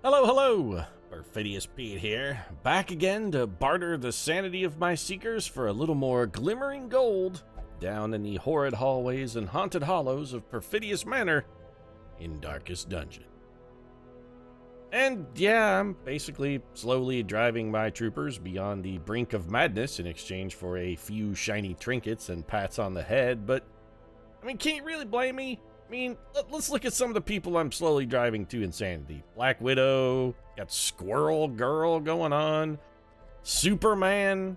Hello, hello! Perfidious Pete here, back again to barter the sanity of my seekers for a little more glimmering gold down in the horrid hallways and haunted hollows of Perfidious Manor in Darkest Dungeon. And yeah, I'm basically slowly driving my troopers beyond the brink of madness in exchange for a few shiny trinkets and pats on the head, but I mean, can you really blame me? I mean, let's look at some of the people I'm slowly driving to insanity. Black Widow, got Squirrel Girl going on, Superman.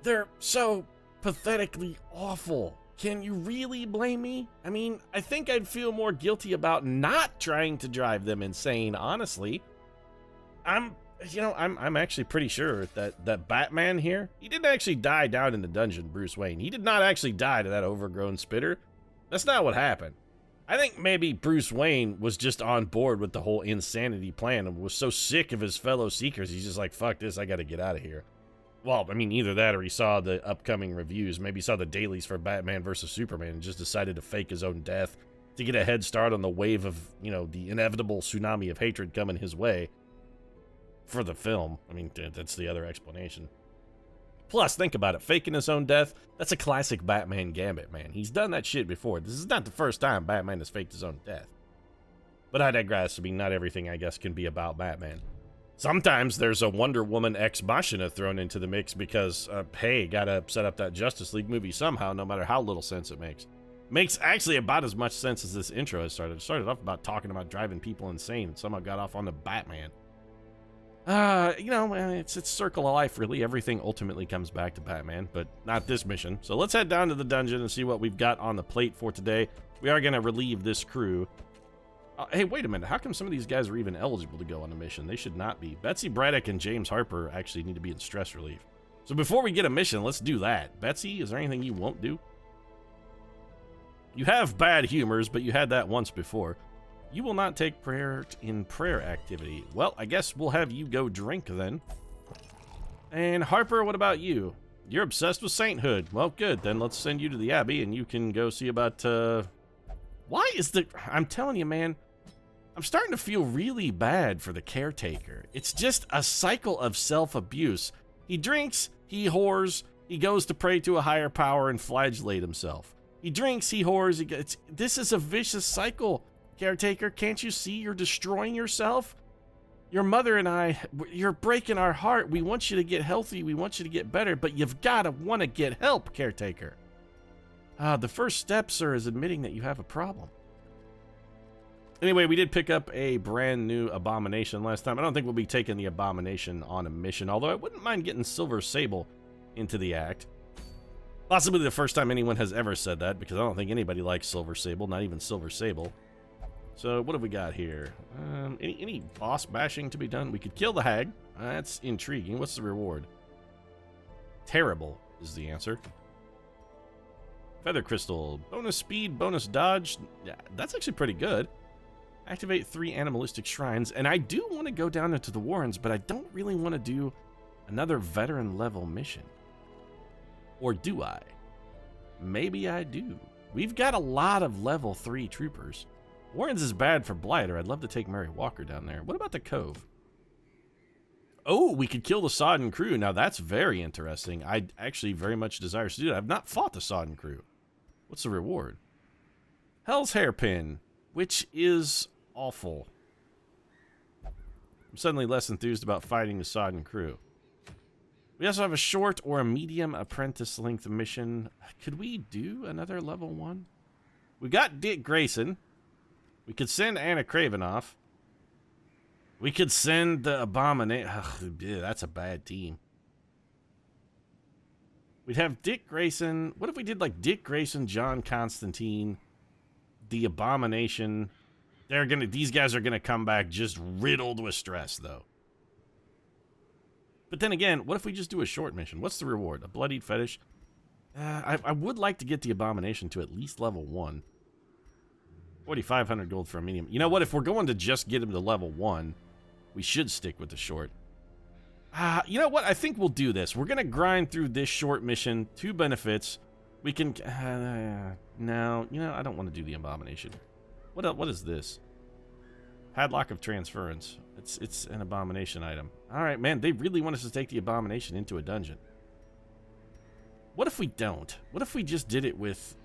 They're so pathetically awful. Can you really blame me? I mean, I think I'd feel more guilty about not trying to drive them insane, honestly. I'm actually pretty sure that Batman here, he didn't actually die down in the dungeon, Bruce Wayne. He did not actually die to that overgrown spitter. That's not what happened. I think maybe Bruce Wayne was just on board with the whole insanity plan and was so sick of his fellow seekers, he's just like, fuck this, I gotta get out of here. Well, I mean, either that or he saw the upcoming reviews, maybe he saw the dailies for Batman vs. Superman and just decided to fake his own death to get a head start on the wave of, the inevitable tsunami of hatred coming his way for the film. I mean, that's the other explanation. Plus, think about it, faking his own death, that's a classic Batman gambit, man. He's done that shit before. This is not the first time Batman has faked his own death. But I digress. I mean, not everything, I guess, can be about Batman. Sometimes there's a Wonder Woman ex machina thrown into the mix because, hey, gotta set up that Justice League movie somehow, no matter how little sense it makes. Makes actually about as much sense as this intro has started. It started off about talking about driving people insane and somehow got off on the Batman. It's circle of life, really. Everything ultimately comes back to Batman, but not this mission. So let's head down to the dungeon and see what we've got on the plate for today. We are going to relieve this crew. Hey, wait a minute. How come some of these guys are even eligible to go on a mission? They should not be. Betsy Braddock and James Harper actually need to be in stress relief. So before we get a mission, let's do that. Betsy, is there anything you won't do? You have bad humors, but you had that once before. You will not take part in prayer activity. Well, I guess we'll have you go drink then. And Harper, what about you? You're obsessed with sainthood. Well, good. Then let's send you to the Abbey and you can go see about, I'm telling you, man, I'm starting to feel really bad for the caretaker. It's just a cycle of self-abuse. He drinks, he whores, he goes to pray to a higher power and flagellate himself. He drinks, he whores, this is a vicious cycle. Caretaker, can't you see you're destroying yourself? Your mother and I, you're breaking our heart. We want you to get healthy. We want you to get better, but you've got to want to get help, caretaker. The first step, sir, is admitting that you have a problem. Anyway, we did pick up a brand new abomination last time. I don't think we'll be taking the abomination on a mission, although I wouldn't mind getting Silver Sable into the act. Possibly the first time anyone has ever said that, because I don't think anybody likes Silver Sable, not even Silver Sable. So what have we got here? Any boss bashing to be done? We could kill the hag. That's intriguing. What's the reward? Terrible is the answer. Feather crystal. Bonus speed, bonus dodge. Yeah, that's actually pretty good. Activate 3 animalistic shrines. And I do want to go down into the Warrens, but I don't really want to do another veteran level mission. Or do I? Maybe I do. We've got a lot of level 3 troopers. Warrens is bad for Blighter. I'd love to take Mary Walker down there. What about the Cove? Oh, we could kill the Sodden crew. Now that's very interesting. I actually very much desire to do that. I've not fought the Sodden crew. What's the reward? Hell's Hairpin, which is awful. I'm suddenly less enthused about fighting the Sodden crew. We also have a short or a medium apprentice length mission. Could we do another level 1? We got Dick Grayson. We could send Anna Kravinoff. We could send the Abomination. That's a bad team. We'd have Dick Grayson. What if we did like Dick Grayson, John Constantine, the Abomination? These guys are gonna come back just riddled with stress, though. But then again, what if we just do a short mission? What's the reward? A bloodied fetish? I would like to get the Abomination to at least level 1. 4,500 gold for a medium. You know what? If we're going to just get him to level 1, we should stick with the short. You know what? I think we'll do this. We're going to grind through this short mission. 2 benefits. We can... no, I don't want to do the Abomination. What is this? Padlock of transference. It's an abomination item. All right, man. They really want us to take the abomination into a dungeon. What if we don't? What if we just did it with...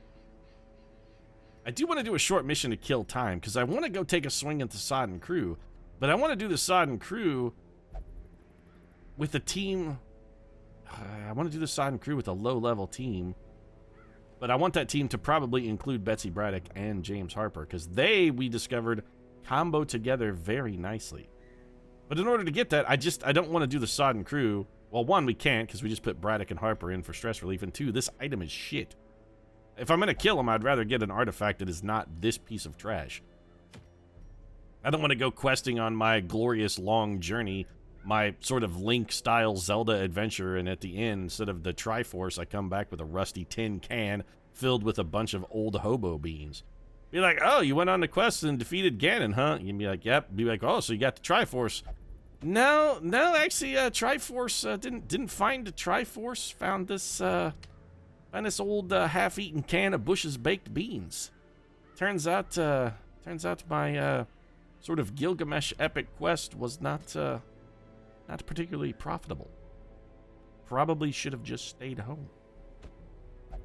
I do want to do a short mission to kill time, because I want to go take a swing at the Sodden crew, but I want to do the Sodden crew with a team... I want to do the Sodden crew with a low-level team, but I want that team to probably include Betsy Braddock and James Harper, because they, we discovered, combo together very nicely. But in order to get that, I don't want to do the Sodden crew. Well, one, we can't, because we just put Braddock and Harper in for stress relief, and two, this item is shit. If I'm going to kill him, I'd rather get an artifact that is not this piece of trash. I don't want to go questing on my glorious long journey, my sort of Link-style Zelda adventure, and at the end, instead of the Triforce, I come back with a rusty tin can filled with a bunch of old hobo beans. Be like, oh, you went on the quest and defeated Ganon, huh? You'd be like, yep. Be like, oh, so you got the Triforce. No, actually, Triforce didn't find the Triforce. Found this old half-eaten can of Bush's baked beans. Turns out my sort of Gilgamesh epic quest was not particularly profitable. Probably should have just stayed home.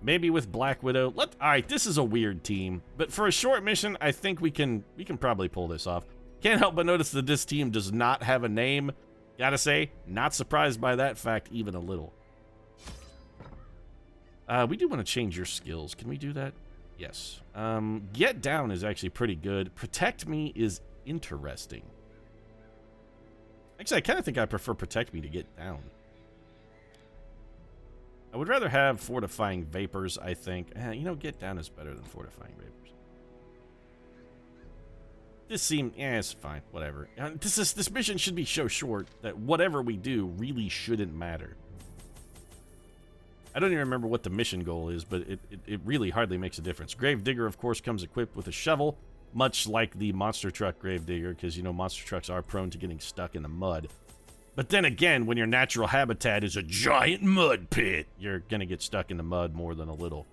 Maybe with Black Widow. All right, this is a weird team, but for a short mission, I think we can probably pull this off. Can't help but notice that this team does not have a name. Gotta say, not surprised by that fact even a little. We do want to change your skills. Can we do that? Yes. Get down is actually pretty good. Protect me is interesting. Actually, I kind of think I prefer protect me to get down. I would rather have fortifying vapors, I think. You know, get down is better than fortifying vapors. This seemed, it's fine, whatever. This mission should be so short that whatever we do really shouldn't matter. I don't even remember what the mission goal is, but it really hardly makes a difference. Gravedigger, of course, comes equipped with a shovel, much like the monster truck Gravedigger, because, you know, monster trucks are prone to getting stuck in the mud. But then again, when your natural habitat is a giant mud pit, you're going to get stuck in the mud more than a little.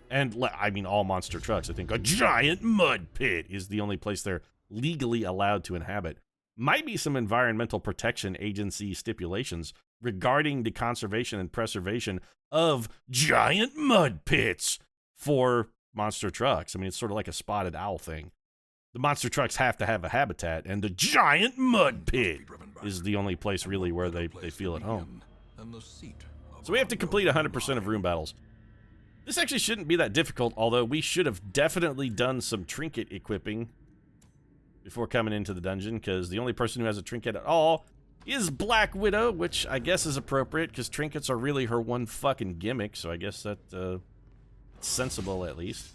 And, I mean, all monster trucks, I think a giant mud pit is the only place they're legally allowed to inhabit. Might be some Environmental Protection Agency stipulations regarding the conservation and preservation of giant mud pits for monster trucks. I mean, it's sort of like a spotted owl thing. The monster trucks have to have a habitat, and the giant mud pit is the only place really where they feel at home. So we have to complete 100% of room battles. This actually shouldn't be that difficult, although we should have definitely done some trinket equipping before coming into the dungeon, because the only person who has a trinket at all is Black Widow, which I guess is appropriate, because trinkets are really her one fucking gimmick, so I guess that's sensible at least.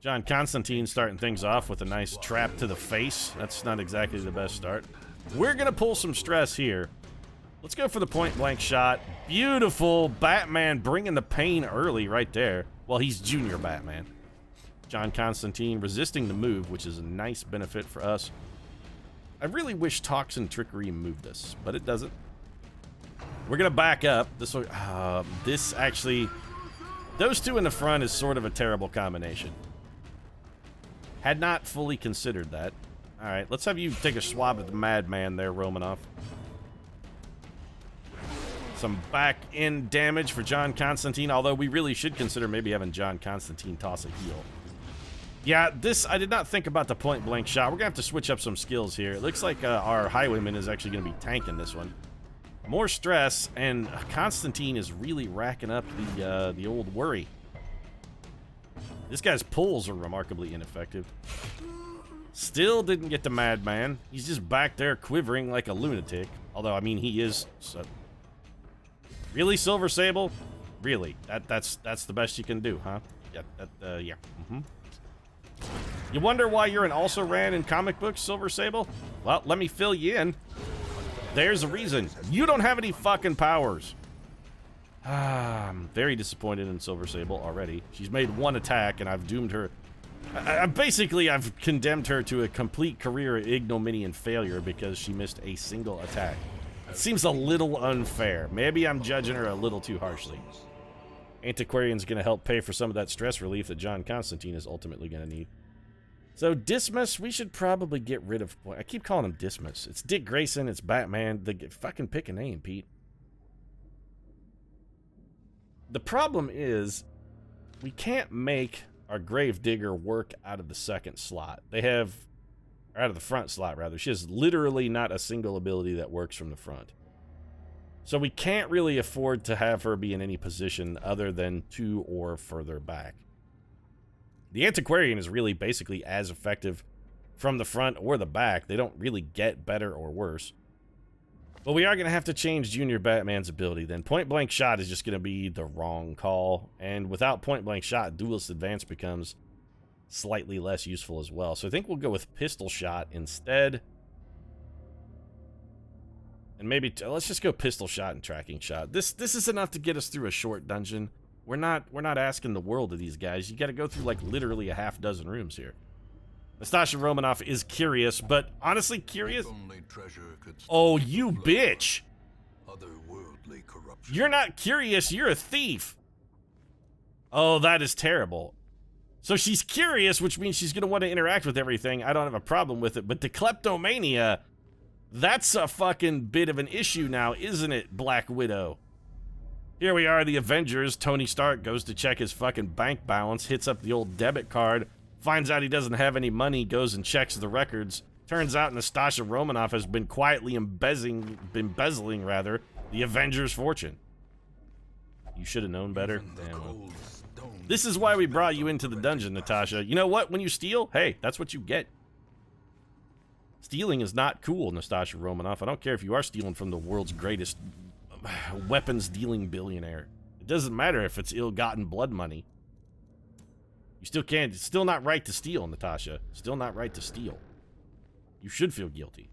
John Constantine starting things off with a nice trap to the face. That's not exactly the best start. We're going to pull some stress here. Let's go for the point-blank shot. Beautiful. Batman bringing the pain early right there. Well, he's Junior Batman. John Constantine resisting the move, which is a nice benefit for us. I really wish Toxin Trickery moved us, but it doesn't. We're going to back up. This actually... Those two in the front is sort of a terrible combination. Had not fully considered that. Alright, let's have you take a swab at the madman there, Romanoff. Some back-end damage for John Constantine, although we really should consider maybe having John Constantine toss a heal. Yeah, I did not think about the point-blank shot. We're going to have to switch up some skills here. It looks like our Highwayman is actually going to be tanking this one. More stress, and Constantine is really racking up the old worry. This guy's pulls are remarkably ineffective. Still didn't get the madman. He's just back there quivering like a lunatic. Although, I mean, he is... Really, Silver Sable? Really? That's the best you can do, huh? Yeah, yeah. You wonder why you're an also-ran in comic books, Silver Sable? Well, let me fill you in. There's a reason. You don't have any fucking powers. I'm very disappointed in Silver Sable already. She's made one attack, and I've doomed her. Basically, I've condemned her to a complete career ignominy and failure because she missed a single attack. It seems a little unfair. Maybe I'm judging her a little too harshly. Antiquarian's going to help pay for some of that stress relief that John Constantine is ultimately going to need. So Dismas, we should probably get rid of... I keep calling him Dismas. It's Dick Grayson, it's Batman. Fucking pick a name, Pete. The problem is, we can't make our Gravedigger work out of the second slot. They have... Or out of the front slot, rather. She has literally not a single ability that works from the front. So we can't really afford to have her be in any position other than 2 or further back. The Antiquarian is really basically as effective from the front or the back. They don't really get better or worse. But we are going to have to change Junior Batman's ability then. Point Blank Shot is just going to be the wrong call. And without Point Blank Shot, Duelist Advance becomes slightly less useful as well. So I think we'll go with Pistol Shot instead. And maybe, let's just go Pistol Shot and Tracking Shot. This is enough to get us through a short dungeon. We're not asking the world of these guys. You got to go through like literally a half dozen rooms here. Nastasha Romanoff is curious, but honestly curious. Oh, you bitch! Otherworldly corruption. You're not curious. You're a thief. Oh, that is terrible. So she's curious, which means she's gonna want to interact with everything. I don't have a problem with it, but the kleptomania, that's a fucking bit of an issue now, isn't it, Black Widow? Here we are, the Avengers. Tony Stark goes to check his fucking bank balance, hits up the old debit card, finds out he doesn't have any money, goes and checks the records. Turns out Nastasha Romanoff has been quietly embezzling the Avengers' fortune. You should have known better. Damn. This is why we brought you into the dungeon, Natasha. You know what? When you steal, hey, that's what you get. Stealing is not cool, Nastasha Romanoff. I don't care if you are stealing from the world's greatest weapons-dealing billionaire. It doesn't matter if it's ill-gotten blood money. You still can't. It's still not right to steal, Natasha. Still not right to steal. You should feel guilty.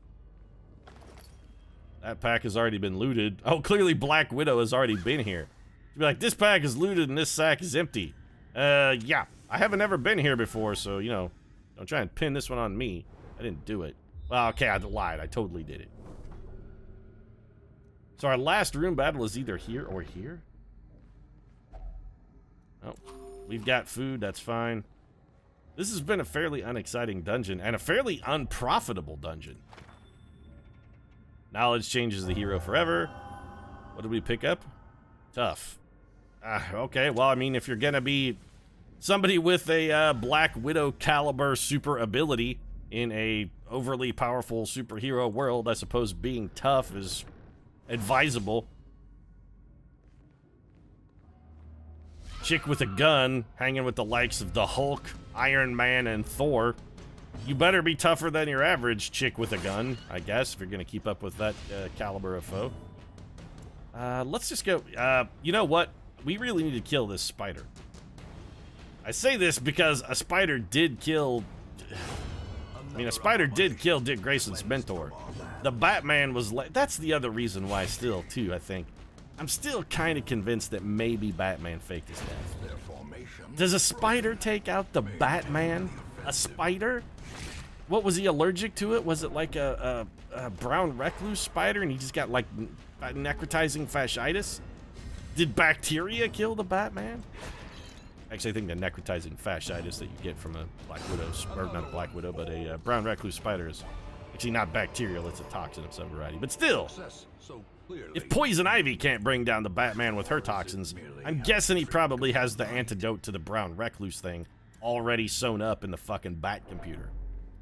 That pack has already been looted. Oh, clearly Black Widow has already been here. She'd be like, this pack is looted and this sack is empty. Yeah. I haven't ever been here before, so, you know, don't try and pin this one on me. I didn't do it. Well, okay, I lied. I totally did it. So our last room battle is either here or here. Oh, we've got food. That's fine. This has been a fairly unexciting dungeon and a fairly unprofitable dungeon. Knowledge changes the hero forever. What did we pick up? Tough. Okay, well, I mean, if you're gonna be somebody with a Black Widow caliber super ability in a overly powerful superhero world, I suppose being tough is advisable. Chick with a gun, hanging with the likes of the Hulk, Iron Man, and Thor. You better be tougher than your average chick with a gun, I guess, if you're gonna keep up with that caliber of foe. Let's just go, you know what? We really need to kill this spider. I say this because a spider did kill... a spider did kill Dick Grayson's mentor. The Batman was like... That's the other reason why still, too, I think. I'm still kind of convinced that maybe Batman faked his death. Does a spider take out the Batman? A spider? What, was he allergic to it? Was it like a brown recluse spider and he just got like necrotizing fasciitis? Did bacteria kill the Batman? Actually, I think the necrotizing fasciitis that you get from a Black Widow, or not a Black Widow, but a brown recluse spider is actually not bacterial, it's a toxin of some variety. But still, if Poison Ivy can't bring down the Batman with her toxins, I'm guessing he probably has the antidote to the brown recluse thing already sewn up in the fucking bat computer.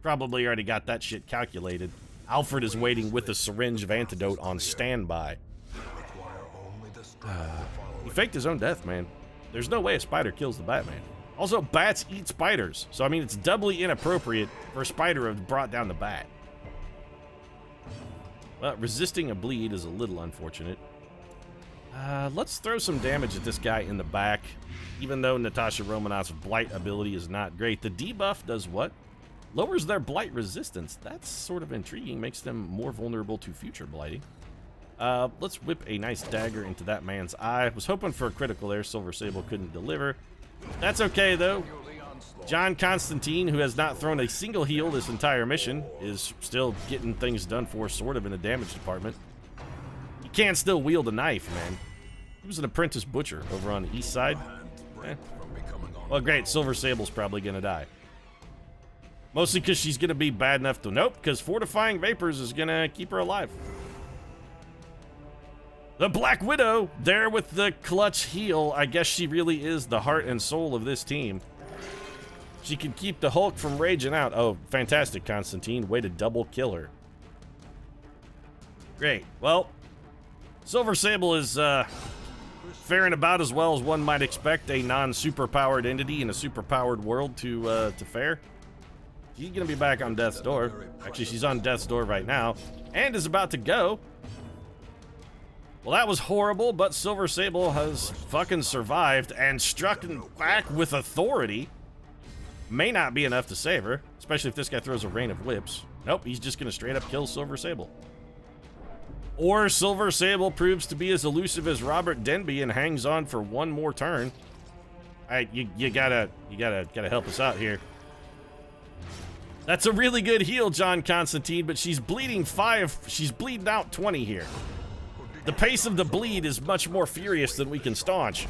Probably already got that shit calculated. Alfred is waiting with a syringe of antidote on standby. He faked his own death, man. There's no way a spider kills the Batman. Also, bats eat spiders, so I mean, it's doubly inappropriate for a spider to have brought down the bat. Well, resisting a bleed is a little unfortunate. Let's throw some damage at this guy in the back, even though Natasha Romanoff's blight ability is not great. The debuff does what? Lowers their blight resistance. That's sort of intriguing, makes them more vulnerable to future blighting. Let's whip a nice dagger into that man's eye. Was hoping for a critical there. Silver Sable couldn't deliver. That's okay, though. John Constantine, who has not thrown a single heal this entire mission, is still getting things done for us, sort of, in the damage department. He can still wield a knife, man. He was an apprentice butcher over on the east side. Well, great. Silver Sable's probably gonna die. Mostly because she's going to be bad enough to... Nope, because Fortifying Vapors is going to keep her alive. The Black Widow, there with the clutch heal. I guess she really is the heart and soul of this team. She can keep the Hulk from raging out. Oh, fantastic, Constantine. Way to double kill her. Great. Well, Silver Sable is faring about as well as one might expect a non-superpowered entity in a superpowered world to fare. She's going to be back on Death's Door. Actually, she's on Death's Door right now and is about to go. Well, that was horrible, but Silver Sable has fucking survived and struck back with authority. May not be enough to save her, especially if this guy throws a rain of whips. Nope, he's just going to straight up kill Silver Sable. Or Silver Sable proves to be as elusive as Robert Denby and hangs on for one more turn. All right, you gotta help us out here. That's a really good heal, John Constantine, but she's bleeding 5. She's bleeding out 20 here. The pace of the bleed is much more furious than we can staunch.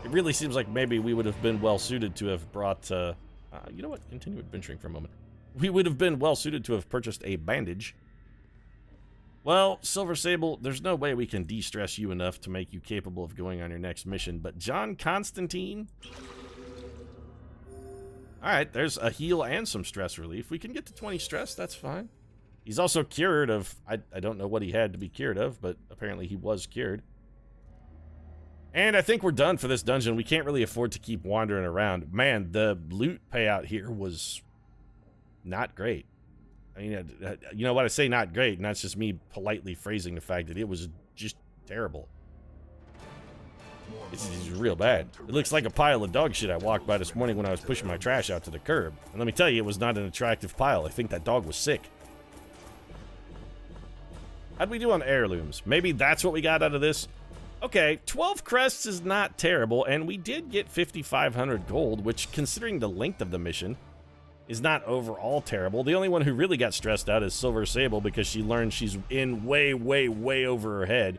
It really seems like maybe we would have been well suited to have brought. You know what? Continue adventuring for a moment. We would have been well suited to have purchased a bandage. Well, Silver Sable, there's no way we can de-stress you enough to make you capable of going on your next mission, but John Constantine? Alright, there's a heal and some stress relief. We can get to 20 stress, that's fine. He's also cured of, I don't know what he had to be cured of, but apparently he was cured. And I think we're done for this dungeon. We can't really afford to keep wandering around. Man, the loot payout here was not great. I mean, you know what, I say not great, and that's just me politely phrasing the fact that it was just terrible. This is real bad. It looks like a pile of dog shit I walked by this morning when I was pushing my trash out to the curb. And let me tell you, it was not an attractive pile. I think that dog was sick. How'd we do on heirlooms? Maybe that's what we got out of this? Okay, 12 crests is not terrible, and we did get 5,500 gold, which, considering the length of the mission, is not overall terrible. The only one who really got stressed out is Silver Sable because she learned she's in way, way, way over her head.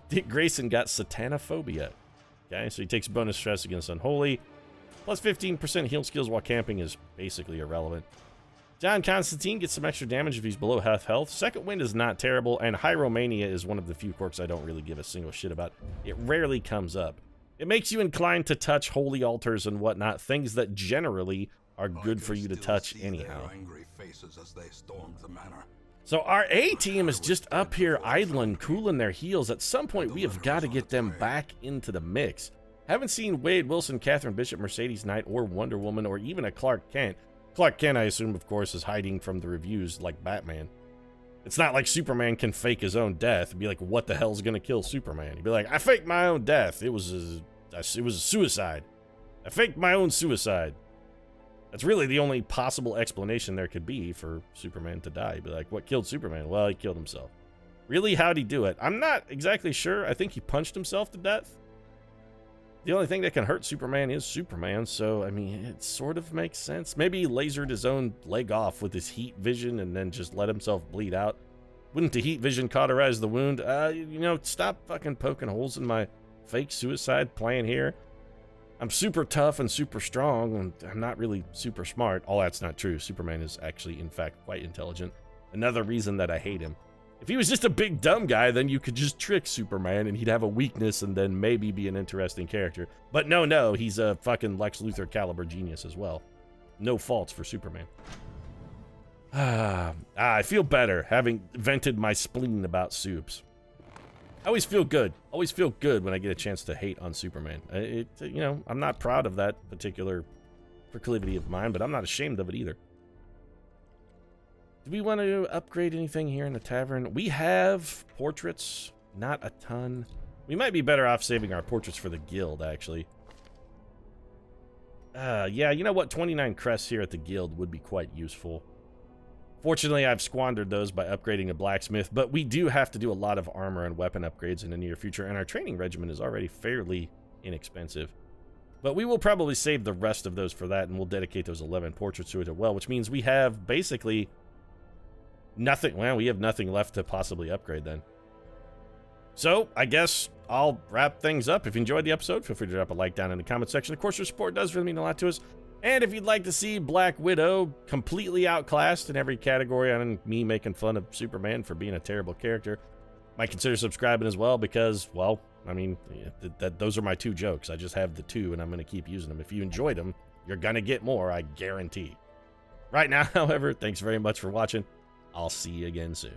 Dick Grayson got satanophobia. Okay, so he takes bonus stress against Unholy. Plus 15% heal skills while camping is basically irrelevant. John Constantine gets some extra damage if he's below half health. Second Wind is not terrible, and Hyromania is one of the few quirks I don't really give a single shit about. It rarely comes up. It makes you inclined to touch holy altars and whatnot, things that generally are good for you to touch anyhow. So our A team is just up here idling, cooling their heels. At some point, we have got to get them back into the mix. Haven't seen Wade Wilson, Catherine Bishop, Mercedes Knight, or Wonder Woman, or even a Clark Kent. Clark Kent, I assume, of course, is hiding from the reviews like Batman. It's not like Superman can fake his own death and be like, what the hell's gonna kill Superman? He'd be like, I faked my own death. It was a suicide. I faked my own suicide. That's really the only possible explanation there could be for Superman to die. He'd be like, what killed Superman? Well, he killed himself. Really, how'd he do it? I'm not exactly sure. I think he punched himself to death. The only thing that can hurt Superman is Superman, so, I mean, it sort of makes sense. Maybe he lasered his own leg off with his heat vision and then just let himself bleed out. Wouldn't the heat vision cauterize the wound? You know, stop fucking poking holes in my fake suicide plan here. I'm super tough and super strong, and I'm not really super smart. All that's not true. Superman is actually, in fact, quite intelligent. Another reason that I hate him. If he was just a big dumb guy, then you could just trick Superman and he'd have a weakness and then maybe be an interesting character. But no, he's a fucking Lex Luthor caliber genius as well. No faults for Superman. I feel better having vented my spleen about soups. I always feel good. Always feel good when I get a chance to hate on Superman. You know, I'm not proud of that particular proclivity of mine, but I'm not ashamed of it either. Do we want to upgrade anything here in the tavern? We have portraits, not a ton. We might be better off saving our portraits for the guild, actually. Yeah, you know what? 29 crests here at the guild would be quite useful. Fortunately, I've squandered those by upgrading a blacksmith, but we do have to do a lot of armor and weapon upgrades in the near future, and our training regimen is already fairly inexpensive. But we will probably save the rest of those for that, and we'll dedicate those 11 portraits to it as well, which means we have basically nothing. Well, we have nothing left to possibly upgrade then. So, I guess I'll wrap things up. If you enjoyed the episode, feel free to drop a like down in the comment section. Of course, your support does really mean a lot to us. And if you'd like to see Black Widow completely outclassed in every category on me making fun of Superman for being a terrible character, might consider subscribing as well because, well, I mean, those are my 2 jokes. I just have the 2 and I'm going to keep using them. If you enjoyed them, you're going to get more, I guarantee. Right now, however, thanks very much for watching. I'll see you again soon.